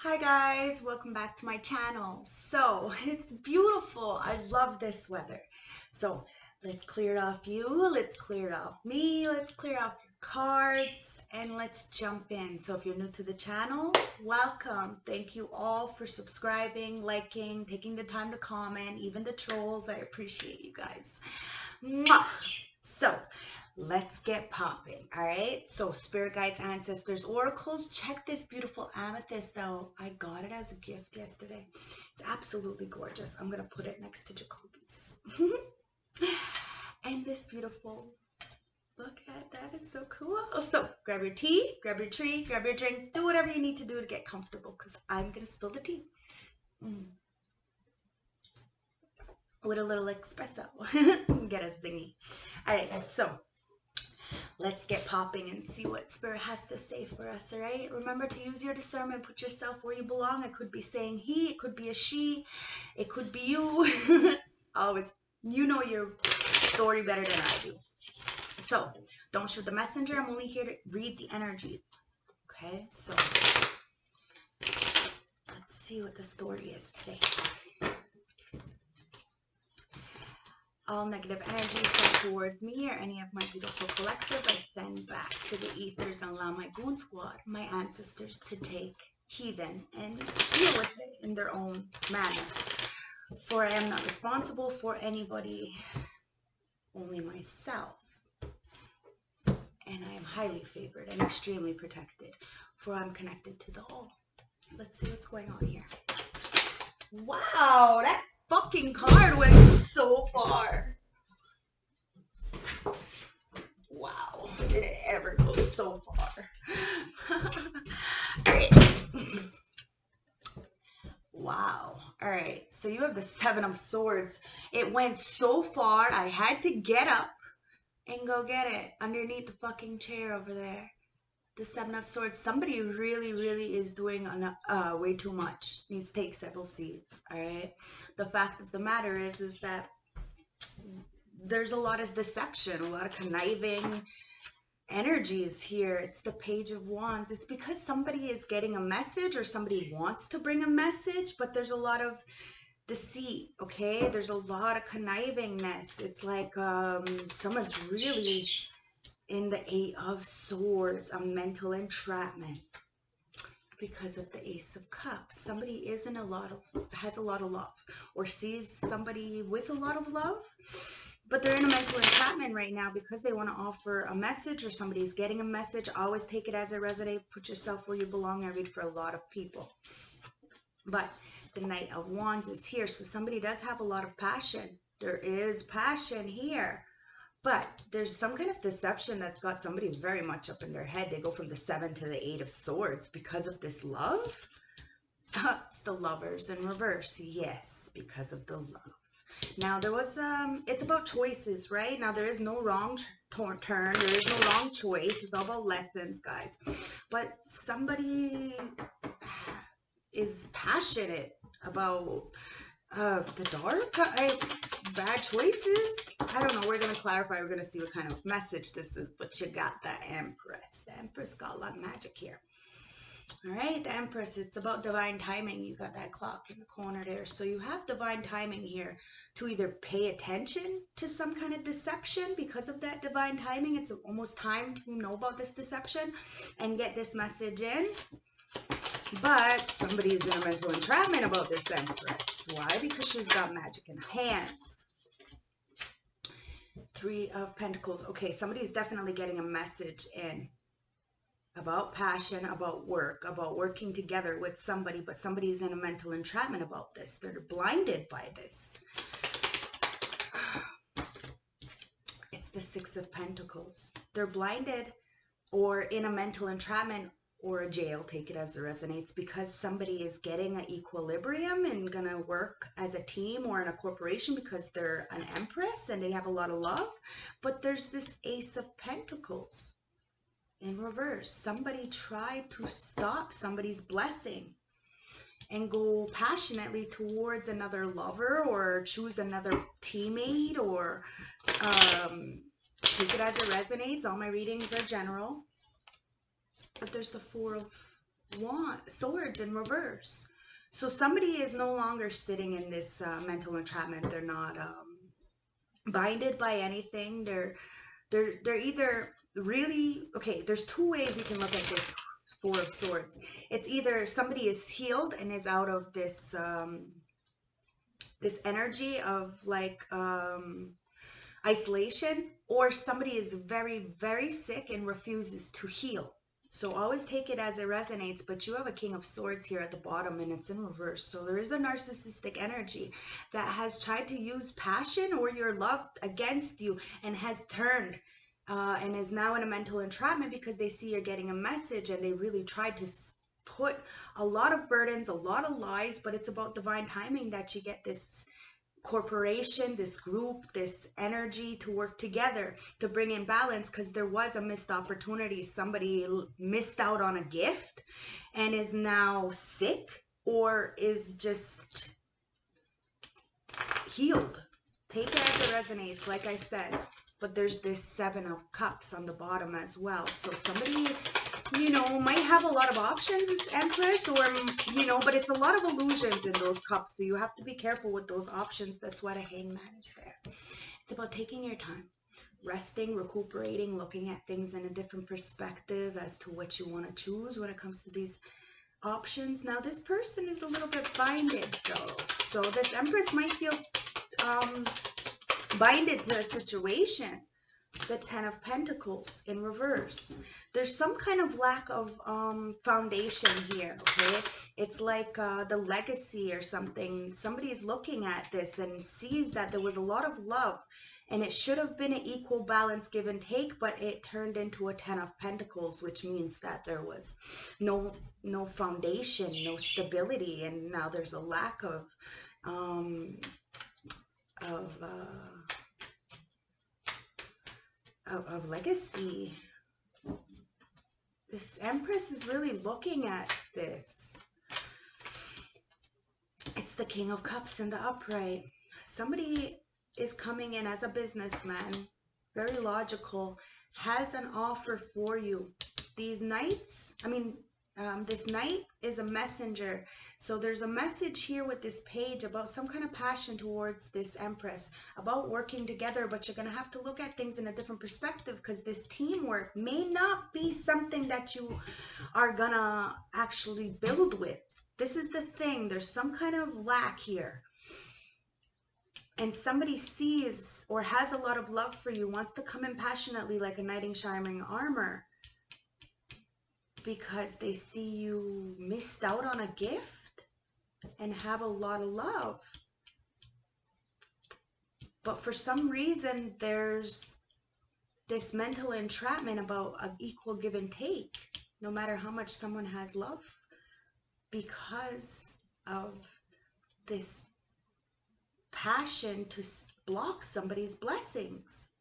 Hi guys, welcome back to my channel. So it's beautiful. I love this weather. So let's clear it off you, let's clear it off me, let's clear off your cards, and let's jump in. So if you're new to the channel, welcome. Thank you all for subscribing, liking, taking the time to comment, even the trolls. I appreciate you guys. Mwah! So let's get popping. All right, so spirit guides, ancestors, oracles, check this beautiful amethyst out. I got it as a gift yesterday. It's absolutely gorgeous. I'm gonna put it next to Jacoby's. And this beautiful, look at that, it's so cool. So grab your tea, grab your tree, grab your drink, do whatever you need to do to get comfortable, because I'm gonna spill the tea with a little espresso. Get a zingy. All right, so let's get popping and see what Spirit has to say for us, all right? Remember to use your discernment. Put yourself where you belong. It could be saying he, it could be a she, it could be you. Always, you know your story better than I do. So don't shoot the messenger. I'm only here to read the energies, okay? So let's see what the story is today. All negative energy sent towards me or any of my beautiful collective, I send back to the ethers and allow my goon squad, my ancestors, to take heathen and deal with it in their own manner. For I am not responsible for anybody, only myself. And I am highly favored and extremely protected, for I'm connected to the all. Let's see what's going on here. Wow, that fucking card went so far. Wow, did it ever go so far? All right. Wow. All right. So you have the Seven of Swords. It went so far, I had to get up and go get it underneath the fucking chair over there. The Seven of Swords. Somebody really, really is doing way too much. Needs to take several seats. All right. The fact of the matter is that there's a lot of deception, a lot of conniving energies here. It's the Page of Wands. It's because somebody is getting a message or somebody wants to bring a message, but there's a lot of deceit, okay? There's a lot of connivingness. It's like someone's really in the Eight of Swords, a mental entrapment because of the Ace of Cups. Somebody has a lot of love, or sees somebody with a lot of love, but they're in a mental entrapment right now because they want to offer a message or somebody's getting a message. Always take it as it resonates. Put yourself where you belong. I read for a lot of people. But the Knight of Wands is here. So somebody does have a lot of passion. There is passion here. But there's some kind of deception that's got somebody very much up in their head. They go from the Seven to the Eight of Swords because of this love. It's the Lovers in reverse. Yes, because of the love. Now there was it's about choices, right? Now there is no wrong turn, there is no wrong choice. It's all about lessons, guys. But somebody is passionate about the dark, bad choices. I don't know. We're going to clarify. We're going to see what kind of message this is. But you got the Empress. The Empress got a lot of magic here. All right, the Empress, it's about divine timing. You got that clock in the corner there. So you have divine timing here to either pay attention to some kind of deception because of that divine timing. It's almost time to know about this deception and get this message in. But somebody is in a mental entrapment about this Empress. Why? Because she's got magic in hands. Three of Pentacles. Okay, somebody's definitely getting a message in about passion, about work, about working together with somebody, but somebody's in a mental entrapment about this. They're blinded by this. It's the Six of Pentacles. They're blinded or in a mental entrapment or a jail, take it as it resonates, because somebody is getting an equilibrium and gonna work as a team or in a corporation because they're an Empress and they have a lot of love. But there's this Ace of Pentacles in reverse. Somebody tried to stop somebody's blessing and go passionately towards another lover or choose another teammate or take it as it resonates. All my readings are general. But there's the Four of swords in reverse. So somebody is no longer sitting in this mental entrapment. They're not binded by anything. They're either really, okay, there's two ways you can look at this Four of Swords. It's either somebody is healed and is out of this this energy of like isolation, or somebody is very, very sick and refuses to heal. So always take it as it resonates, but you have a King of Swords here at the bottom and it's in reverse. So there is a narcissistic energy that has tried to use passion or your love against you and has turned and is now in a mental entrapment because they see you're getting a message, and they really tried to put a lot of burdens, a lot of lies, but it's about divine timing that you get this corporation, this group, this energy to work together to bring in balance, because there was a missed opportunity. Somebody missed out on a gift and is now sick or is just healed. Take it as it resonates, like I said. But there's this Seven of Cups on the bottom as well. So somebody, you know, might have a lot of options, Empress, or, you know, but it's a lot of illusions in those cups. So you have to be careful with those options. That's why the Hangman is there. It's about taking your time, resting, recuperating, looking at things in a different perspective as to what you want to choose when it comes to these options. Now, this person is a little bit binded, though. So this Empress might feel binded to a situation. The Ten of Pentacles in reverse. There's some kind of lack of foundation here, okay? It's like the legacy or something. Somebody is looking at this and sees that there was a lot of love, and it should have been an equal balance, give and take, but it turned into a Ten of Pentacles, which means that there was no foundation, no stability, and now there's a lack of legacy. This Empress is really looking at this. It's the King of Cups in the upright. Somebody is coming in as a businessman, very logical, has an offer for you. These knights, this knight is a messenger. So there's a message here with this page about some kind of passion towards this Empress, about working together, but you're going to have to look at things in a different perspective, because this teamwork may not be something that you are going to actually build with. This is the thing. There's some kind of lack here. And somebody sees or has a lot of love for you, wants to come in passionately like a knight in shining armor, because they see you missed out on a gift and have a lot of love. But for some reason, there's this mental entrapment about an equal give and take, no matter how much someone has love, because of this passion to block somebody's blessings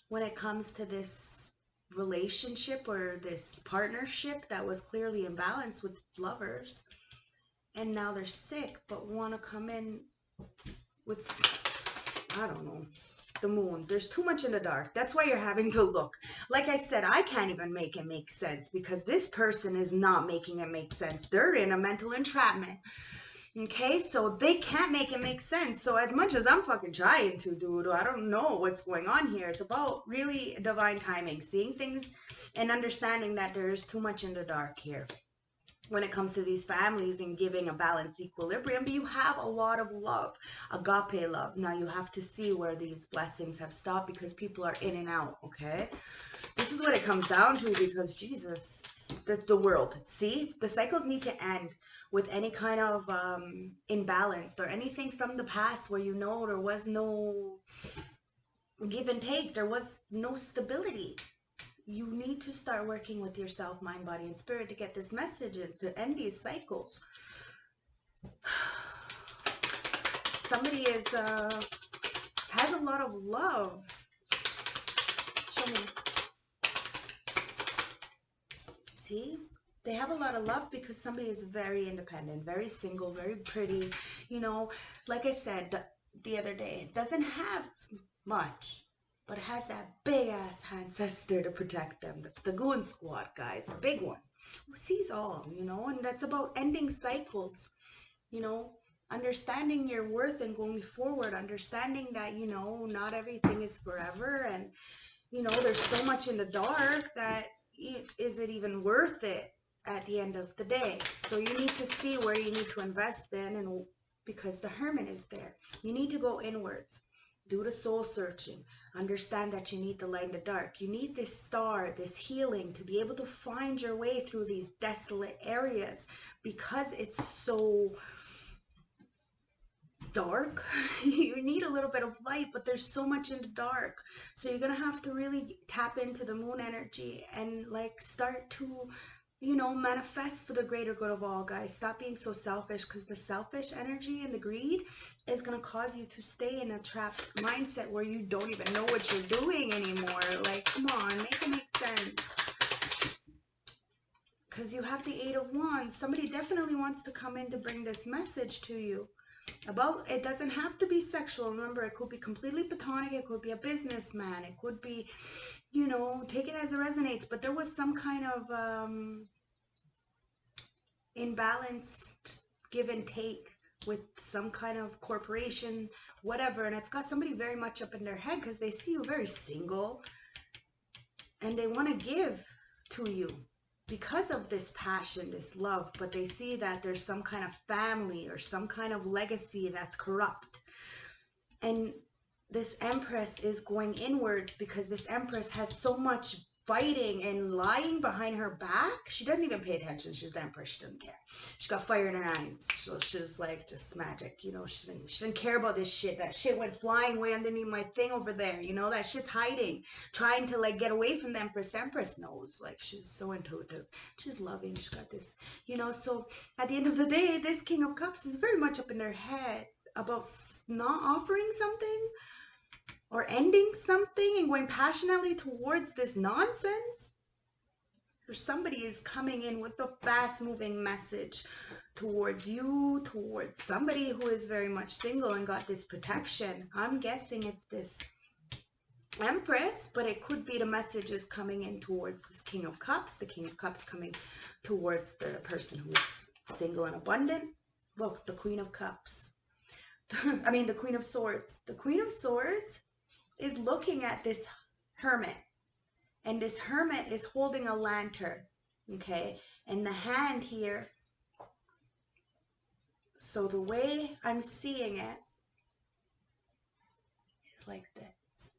when it comes to this relationship or this partnership that was clearly in balance with lovers, and now they're sick but want to come in with, I don't know, the moon. There's too much in the dark. That's why you're having to look. Like I said, I can't even make it make sense, because this person is not making it make sense. They're in a mental entrapment. Okay, so they can't make it make sense. So as much as I'm fucking trying to, dude, I don't know what's going on here. It's about really divine timing, seeing things and understanding that there's too much in the dark here when it comes to these families and giving a balanced equilibrium. But you have a lot of love, agape love. Now you have to see where these blessings have stopped, because people are in and out, okay? This is what it comes down to, because Jesus, the world, see, the cycles need to end with any kind of imbalance or anything from the past where, you know, there was no give and take, there was no stability. You need to start working with yourself, mind, body, and spirit to get this message and to end these cycles. Somebody is has a lot of love. Show me. See? They have a lot of love because somebody is very independent, very single, very pretty. You know, like I said the other day, doesn't have much, but has that big ass ancestor to protect them. The goon squad, guys, a big one. sees all, you know, and that's about ending cycles, you know, understanding your worth and going forward, understanding that, you know, not everything is forever, and, you know, there's so much in the dark that is it even worth it at the end of the day? So you need to see where you need to invest in, and because the Hermit is there, you need to go inwards. Do the soul searching. Understand that you need the light and the dark. You need this star, this healing, to be able to find your way through these desolate areas, because it's so dark. You need a little bit of light, but there's so much in the dark. So you're gonna have to really tap into the moon energy and like start to, you know, manifest for the greater good of all, guys. Stop being so selfish, because the selfish energy and the greed is going to cause you to stay in a trapped mindset where you don't even know what you're doing anymore. Like, come on, make it make sense. Because you have the Eight of Wands. Somebody definitely wants to come in to bring this message to you. About, it doesn't have to be sexual. Remember, it could be completely platonic. It could be a businessman. It could be, you know, take it as it resonates. But there was some kind of imbalanced give and take with some kind of corporation, whatever. And it's got somebody very much up in their head, because they see you very single and they want to give to you because of this passion, this love, but they see that there's some kind of family or some kind of legacy that's corrupt. And this Empress is going inwards, because this Empress has so much fighting and lying behind her back. She doesn't even pay attention. She's the Empress. She doesn't care. She got fire in her eyes. So she's like just magic, you know. She didn't care about this shit. That shit went flying way underneath my thing over there, you know. That shit's hiding, trying to like get away from the Empress. The Empress knows, like, she's so intuitive. She's loving. She's got this, you know. So at the end of the day, this King of Cups is very much up in their head about not offering something or ending something and going passionately towards this nonsense. Or somebody is coming in with a fast-moving message towards you, towards somebody who is very much single and got this protection. I'm guessing it's this Empress, but it could be the messages coming in towards this King of Cups. The King of Cups coming towards the person who is single and abundant. Look, the Queen of Cups. I mean, the Queen of Swords. The Queen of Swords is looking at this Hermit, and this Hermit is holding a lantern, okay, and the hand here, so the way I'm seeing it is like this,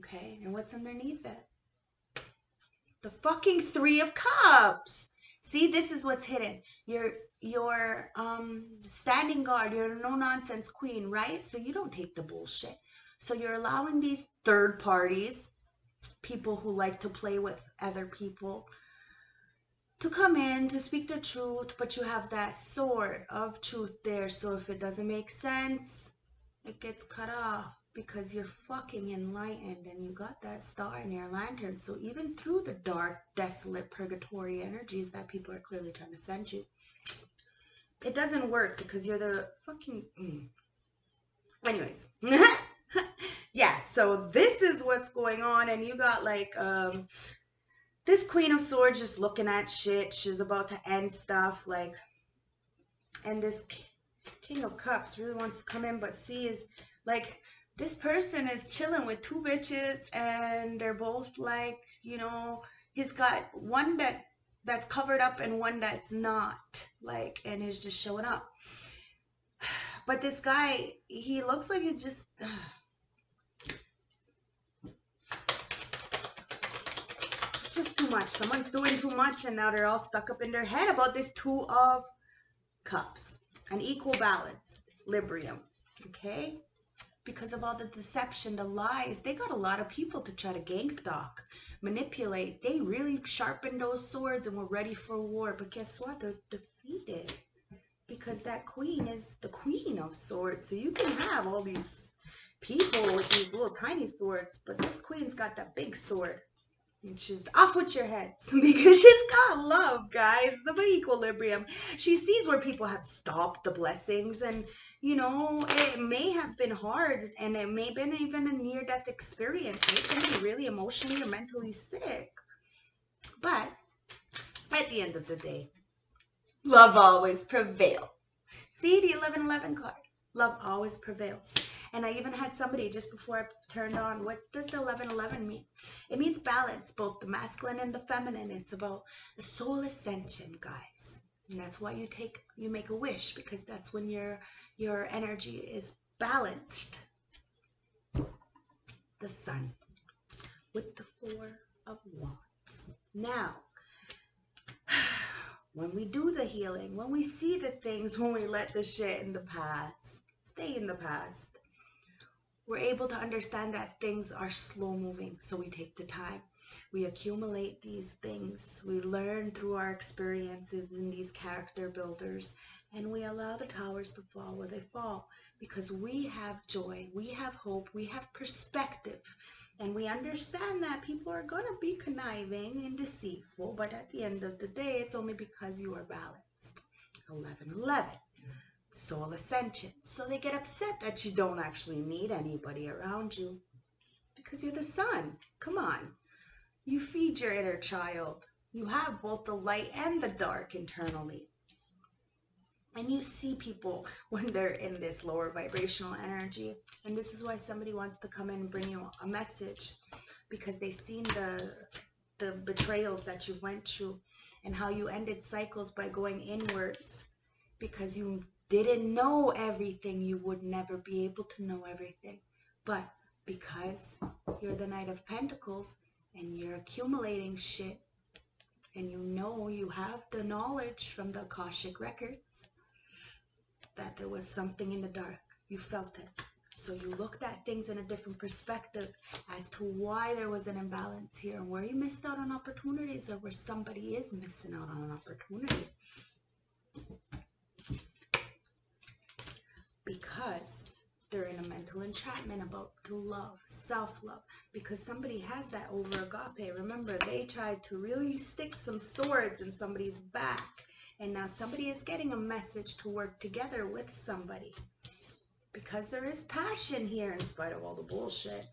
okay, and what's underneath it? The fucking Three of Cups. See, this is what's hidden. You're standing guard, you're a no-nonsense queen, right? So you don't take the bullshit. So you're allowing these third parties, people who like to play with other people, to come in to speak their truth, but you have that sword of truth there. So if it doesn't make sense, it gets cut off, because you're fucking enlightened and you got that star in your lantern. So even through the dark, desolate, purgatory energies that people are clearly trying to send you, it doesn't work, because you're the fucking... Anyways. Yeah, so this is what's going on, and you got like this Queen of Swords just looking at shit. She's about to end stuff, like, and this King of Cups really wants to come in, but see, is like, this person is chilling with two bitches, and they're both like, you know, he's got one that's covered up and one that's not, like, and he's just showing up. But this guy, he looks like he's just... it's just too much. Someone's doing too much, and now they're all stuck up in their head about this Two of Cups. An equal balance. Librium. Okay? Because of all the deception, the lies. They got a lot of people to try to gang stalk, manipulate. They really sharpened those swords and were ready for war. But guess what? They're defeated. Because that queen is the Queen of Swords. So you can have all these people with these little tiny swords, but this queen's got that big sword. And she's off with your heads, because she's got love, guys. The equilibrium. She sees where people have stopped the blessings, and, you know, it may have been hard, and it may have been even a near-death experience. It can be really emotionally or mentally sick. But At the end of the day, love always prevails. See the 1111 card. Love always prevails. And I even had somebody just before I turned on, what does the 1111 mean? It means balance, both the masculine and the feminine. It's about a soul ascension, guys. And that's why you make a wish, because that's when your energy is balanced. The Sun with the Four of Wands. Now, when we do the healing, when we see the things, when we let the shit in the past stay in the past, we're able to understand that things are slow moving. So we take the time. We accumulate these things. We learn through our experiences in these character builders. And we allow the towers to fall where they fall. Because we have joy. We have hope. We have perspective. And we understand that people are going to be conniving and deceitful. But at the end of the day, it's only because you are balanced. 1111. Soul ascension. So they get upset that you don't actually need anybody around you. Because you're the sun. Come on. You feed your inner child. You have both the light and the dark internally. And you see people when they're in this lower vibrational energy. And this is why somebody wants to come in and bring you a message. Because they've seen the betrayals that you went through. And how you ended cycles by going inwards. Because you didn't know everything. You would never be able to know everything. But because you're the Knight of Pentacles and you're accumulating shit. And you know you have the knowledge from the Akashic records. That there was something in the dark. You felt it. So you looked at things in a different perspective as to why there was an imbalance here and where you missed out on opportunities or where somebody is missing out on an opportunity. Because they're in a mental entrapment about the love, self-love. Because somebody has that over agape. Remember, they tried to really stick some swords in somebody's back. And now somebody is getting a message to work together with somebody. Because there is passion here in spite of all the bullshit.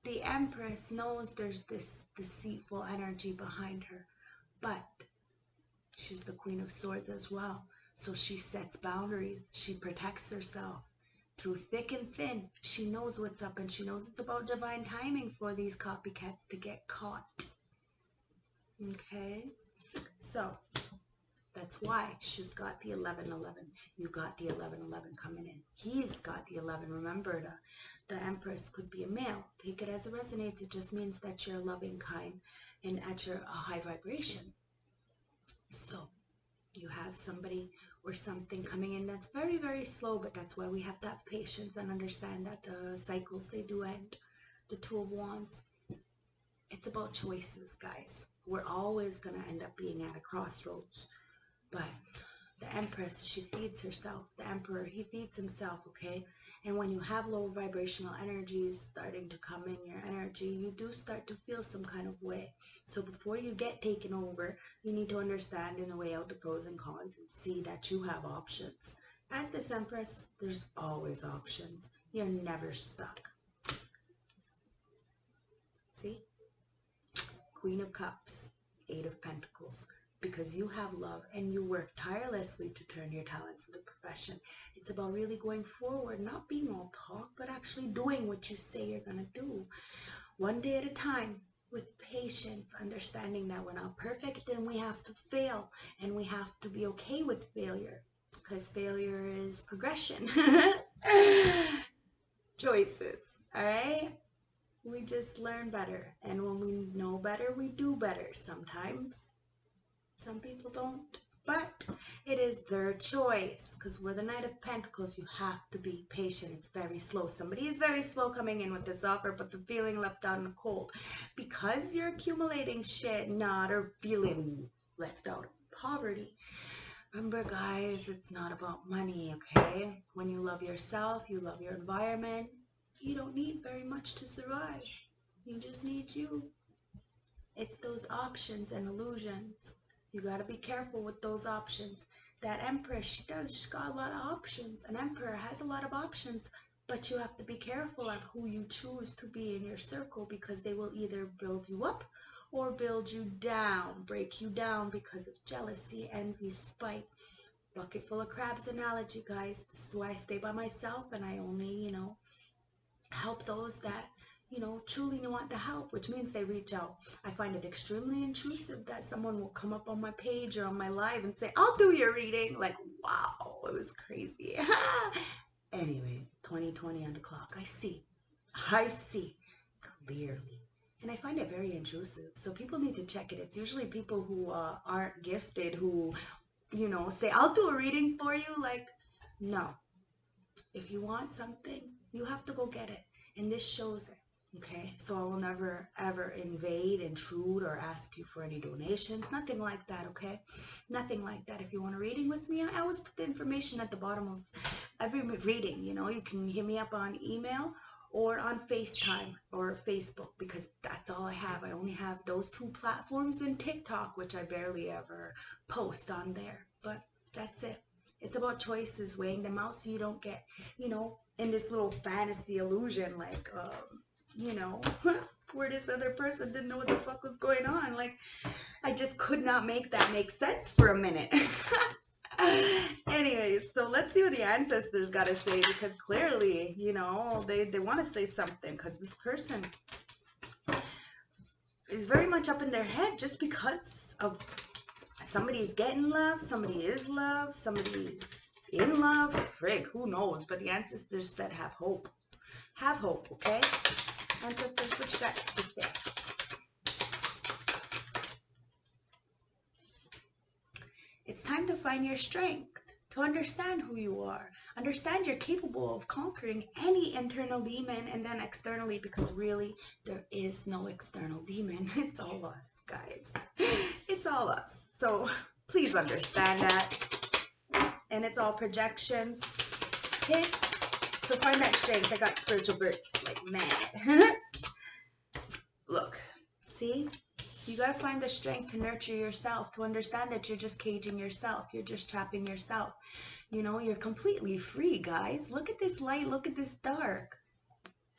The Empress knows there's this deceitful energy behind her. But she's the Queen of Swords as well. So she sets boundaries. She protects herself. Through thick and thin, she knows what's up. And she knows it's about divine timing for these copycats to get caught. Okay, so that's why she's got the 1111. You got the 1111 coming in. He's got the 11. Remember, the Empress could be a male. Take it as it resonates. It just means that you're loving, kind, and at your high vibration. So you have somebody or something coming in that's very, very slow, but that's why we have to have patience and understand that the cycles, they do end. The Two of Wands. It's about choices, guys. We're always going to end up being at a crossroads. But the Empress, she feeds herself. The Emperor, he feeds himself, okay? And when you have low vibrational energies starting to come in your energy, you do start to feel some kind of way. So before you get taken over, you need to understand and weigh out the pros and cons and see that you have options. As this Empress, there's always options. You're never stuck. See? Queen of Cups, Eight of Pentacles, because you have love and you work tirelessly to turn your talents into profession. It's about really going forward, not being all talk, but actually doing what you say you're going to do. One day at a time, with patience, understanding that we're not perfect and we have to fail and we have to be okay with failure, because failure is progression. Choices, all right? We just learn better. And when we know better, we do better. Sometimes. Some people don't. But it is their choice. Because we're the Knight of Pentacles. You have to be patient. It's very slow. Somebody is very slow coming in with this offer, but they're feeling left out in the cold. Because you're accumulating shit, not or feeling left out of poverty. Remember, guys, it's not about money, okay? When you love yourself, you love your environment. You don't need very much to survive. You just need you. It's those options and illusions. You got to be careful with those options. That Empress, she's got a lot of options. An Emperor has a lot of options, but you have to be careful of who you choose to be in your circle, because they will either build you up or build you down, break you down because of jealousy, envy, spite. Bucket full of crabs analogy, guys. This is why I stay by myself and I only, help those that, truly want the help, which means they reach out. I find it extremely intrusive that someone will come up on my page or on my live and say, I'll do your reading. Like, wow, it was crazy. Anyways, 2020 on the clock. I see clearly. And I find it very intrusive. So people need to check it. It's usually people who aren't gifted who, say, I'll do a reading for you. Like, no. If you want something, you have to go get it. And this shows it. Okay? So I will never, ever invade, intrude, or ask you for any donations. Nothing like that, okay? Nothing like that. If you want a reading with me, I always put the information at the bottom of every reading. You can hit me up on email or on FaceTime or Facebook, because that's all I have. I only have those 2 platforms and TikTok, which I barely ever post on there. But that's it. It's about choices, weighing them out so you don't get, in this little fantasy illusion, like, where this other person didn't know what the fuck was going on. Like, I just could not make that make sense for a minute. Anyways, so let's see what the ancestors got to say, because clearly, they want to say something, because this person is very much up in their head just because of somebody's getting love, somebody is love, somebody in love, frig, who knows, but the ancestors said have hope. Have hope, okay? Ancestors, what you got to say? It's time to find your strength, to understand who you are. Understand you're capable of conquering any internal demon, and then externally, because really, there is no external demon. It's all us, guys. It's all us. So please understand that. And it's all projections. Okay? So find that strength. I got spiritual birds like mad. Look, see? You got to find the strength to nurture yourself, to understand that you're just caging yourself. You're just trapping yourself. You're completely free, guys. Look at this light. Look at this dark.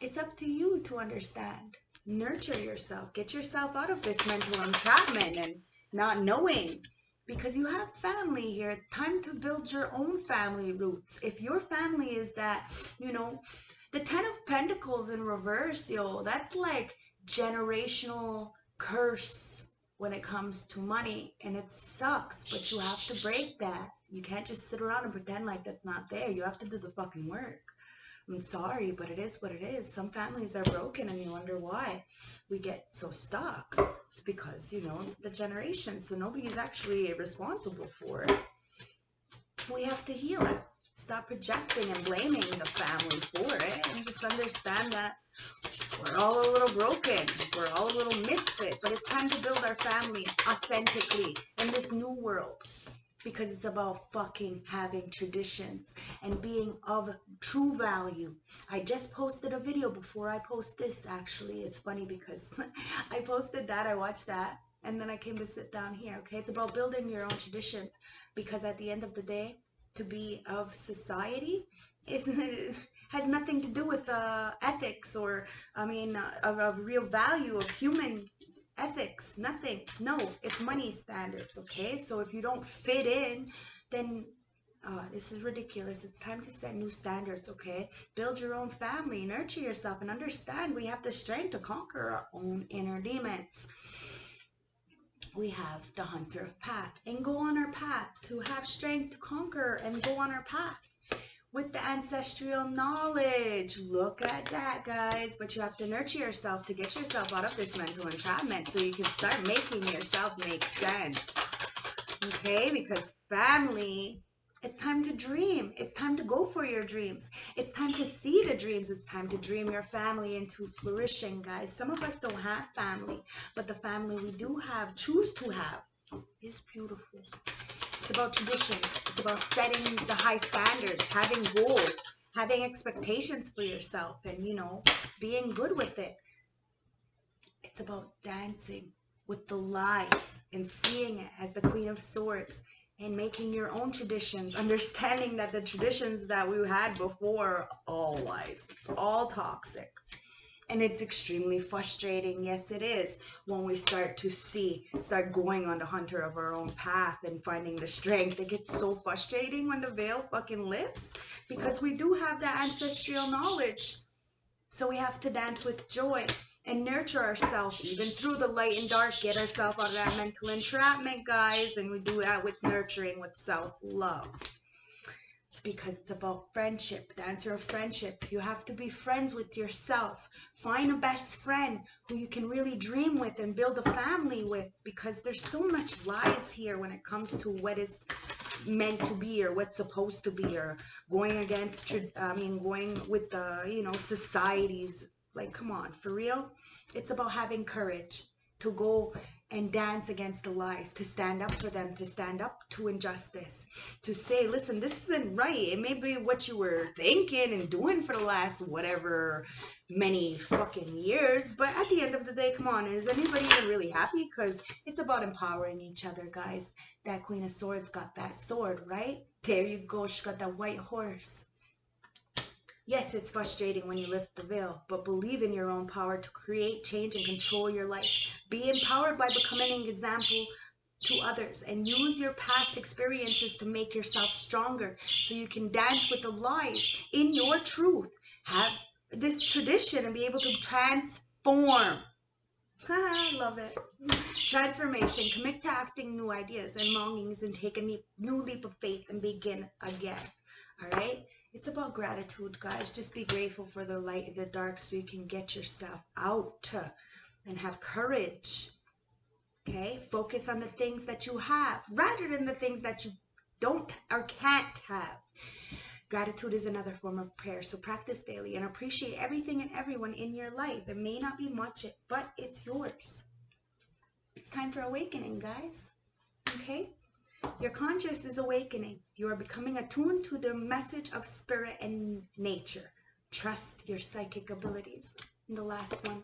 It's up to you to understand. Nurture yourself. Get yourself out of this mental entrapment and not knowing. Because you have family here. It's time to build your own family roots. If your family is that, the 10 of Pentacles in reverse, that's like generational curse when it comes to money, and it sucks, but you have to break that. You can't just sit around and pretend like that's not there. You have to do the fucking work. I'm sorry, but it is what it is. Some families are broken and you wonder why we get so stuck. It's because, it's the generation, so nobody's actually responsible for it. We have to heal it. Stop projecting and blaming the family for it, and just understand that we're all a little broken. We're all a little misfit, but it's time to build our family authentically in this new world, because it's about fucking having traditions and being of true value. I just posted a video before I post this, actually. It's funny because I posted that, I watched that, and then I came to sit down here, okay? It's about building your own traditions, because at the end of the day, to be of society has nothing to do with ethics or, of real value of human ethics. Nothing. No, it's money standards, okay? So if you don't fit in, then this is ridiculous. It's time to set new standards, okay? Build your own family, nurture yourself, and understand we have the strength to conquer our own inner demons. We have the Hunter of Path, and go on our path to have strength to conquer and go on our path with the ancestral knowledge. Look at that, guys. But you have to nurture yourself to get yourself out of this mental entrapment so you can start making yourself make sense. Okay? Because family, it's time to dream. It's time to go for your dreams. It's time to see the dreams. It's time to dream your family into flourishing, guys. Some of us don't have family, but the family we do have, choose to have, is beautiful. It's about traditions. It's about setting the high standards, having goals, having expectations for yourself, and, being good with it. It's about dancing with the lies and seeing it as the Queen of Swords and making your own traditions, understanding that the traditions that we had before are all lies. It's all toxic. And it's extremely frustrating. Yes, it is. When we start going on the hunter of our own path and finding the strength. It gets so frustrating when the veil fucking lifts, because we do have that ancestral knowledge. So we have to dance with joy and nurture ourselves, even through the light and dark. Get ourselves out of that mental entrapment, guys. And we do that with nurturing, with self-love. Because it's about friendship, the answer of friendship. You have to be friends with yourself. Find a best friend who you can really dream with and build a family with, because there's so much lies here when it comes to what is meant to be or what's supposed to be, or going against, going with the, societies. Like, come on, for real? It's about having courage to go and dance against the lies, to stand up for them, to stand up to injustice, to say, listen, this isn't right. It may be what you were thinking and doing for the last whatever many fucking years, but at the end of the day, come on, is anybody even really happy? Because it's about empowering each other, guys. That Queen of Swords got that sword, right? There you go. She got that white horse. Yes, it's frustrating when you lift the veil, but believe in your own power to create change and control your life. Be empowered by becoming an example to others, and use your past experiences to make yourself stronger so you can dance with the lies in your truth. Have this tradition and be able to transform. I love it. Transformation. Commit to acting new ideas and longings and take a new leap of faith and begin again. All right? It's about gratitude, guys. Just be grateful for the light and the dark so you can get yourself out and have courage. Okay? Focus on the things that you have rather than the things that you don't or can't have. Gratitude is another form of prayer, so practice daily and appreciate everything and everyone in your life. It may not be much, but it's yours. It's time for awakening, guys. Okay? Your conscious is awakening. You are becoming attuned to the message of spirit and nature. Trust your psychic abilities. And the last one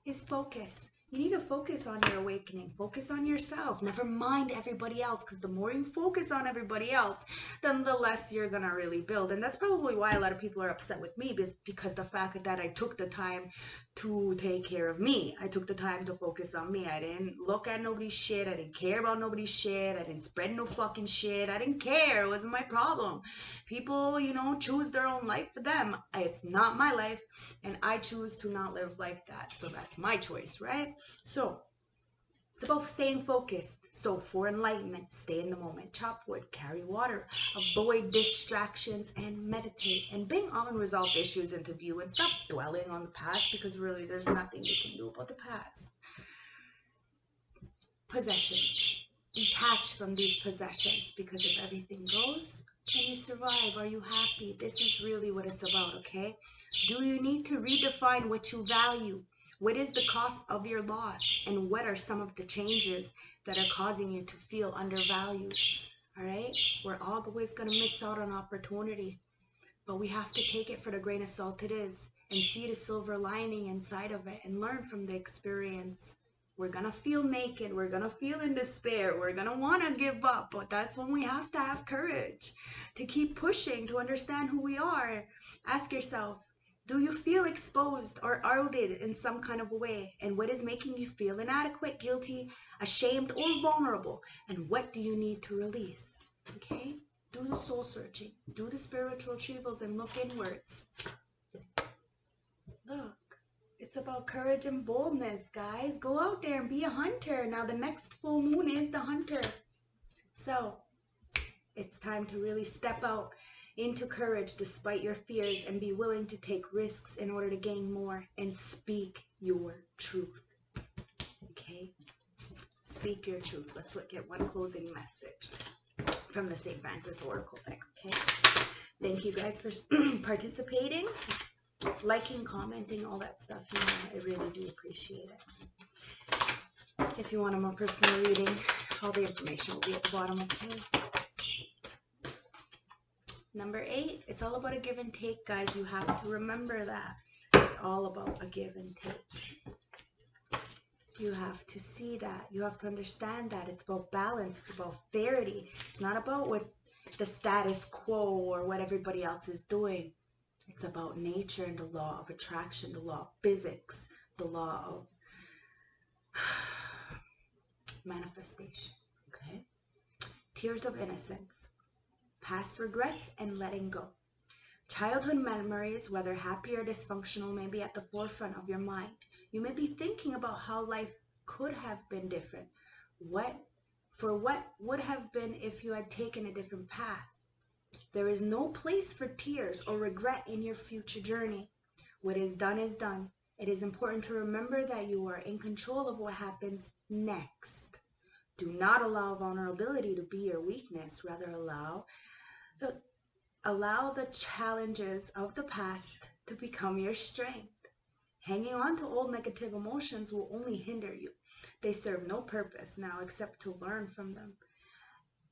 is focus. You need to focus on your awakening. Focus on yourself. Never mind everybody else, because the more you focus on everybody else, then the less you're going to really build. And that's probably why a lot of people are upset with me, because the fact that I took the time to take care of me. I took the time to focus on me. I didn't look at nobody's shit. I didn't care about nobody's shit. I didn't spread no fucking shit. I didn't care. It wasn't my problem. People, choose their own life for them. It's not my life, and I choose to not live like that. So that's my choice, right? So it's about staying focused. So for enlightenment, stay in the moment, chop wood, carry water, avoid distractions, and meditate, and bring unresolved issues into view, and stop dwelling on the past, because really there's nothing you can do about the past. Possessions. Detach from these possessions, because if everything goes, can you survive? Are you happy? This is really what it's about, okay? Do you need to redefine what you value? What is the cost of your loss? And what are some of the changes that are causing you to feel undervalued? All right? We're always going to miss out on opportunity, but we have to take it for the grain of salt it is and see the silver lining inside of it and learn from the experience. We're going to feel naked. We're going to feel in despair. We're going to want to give up, but that's when we have to have courage to keep pushing, to understand who we are. Ask yourself, do you feel exposed or outed in some kind of a way? And what is making you feel inadequate, guilty, ashamed, or vulnerable? And what do you need to release? Okay? Do the soul searching. Do the spiritual retrievals and look inwards. Look, it's about courage and boldness, guys. Go out there and be a hunter. Now the next full moon is the hunter. So it's time to really step out into courage despite your fears and be willing to take risks in order to gain more and speak your truth. Okay? Speak your truth. Let's look at one closing message from the St. Francis Oracle deck. Okay? Thank you guys for participating, liking, commenting, all that stuff. I really do appreciate it. If you want a more personal reading, all the information will be at the bottom. Okay? Number 8, it's all about a give and take, guys. You have to remember that. It's all about a give and take. You have to see that. You have to understand that. It's about balance. It's about fairity. It's not about what the status quo or what everybody else is doing. It's about nature and the law of attraction, the law of physics, the law of manifestation. Okay? Tears of innocence, past regrets, and letting go. Childhood memories, whether happy or dysfunctional, may be at the forefront of your mind. You may be thinking about how life could have been different. What would have been if you had taken a different path? There is no place for tears or regret in your future journey. What is done is done. It is important to remember that you are in control of what happens next. Do not allow vulnerability to be your weakness. Rather, allow the challenges of the past to become your strength. Hanging on to old negative emotions will only hinder you. They serve no purpose now except to learn from them.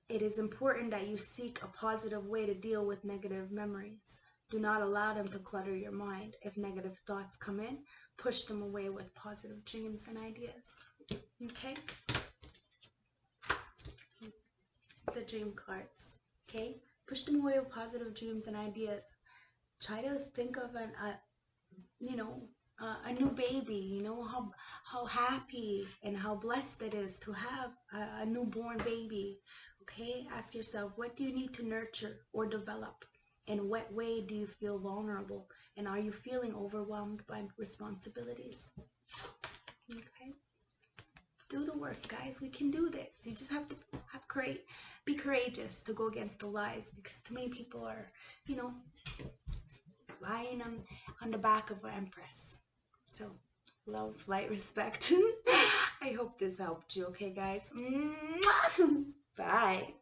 It is important that you seek a positive way to deal with negative memories. Do not allow them to clutter your mind. If negative thoughts come in, push them away with positive dreams and ideas. Okay? The dream cards. Okay? Push them away with positive dreams and ideas. Try to think of a new baby. How happy and how blessed it is to have a newborn baby. Okay, ask yourself, what do you need to nurture or develop? In what way do you feel vulnerable? And are you feeling overwhelmed by responsibilities? Okay, do the work, guys. We can do this. You just have to be courageous to go against the lies, because too many people are, lying on the back of an empress. So, love, light, respect. I hope this helped you, okay, guys? Bye.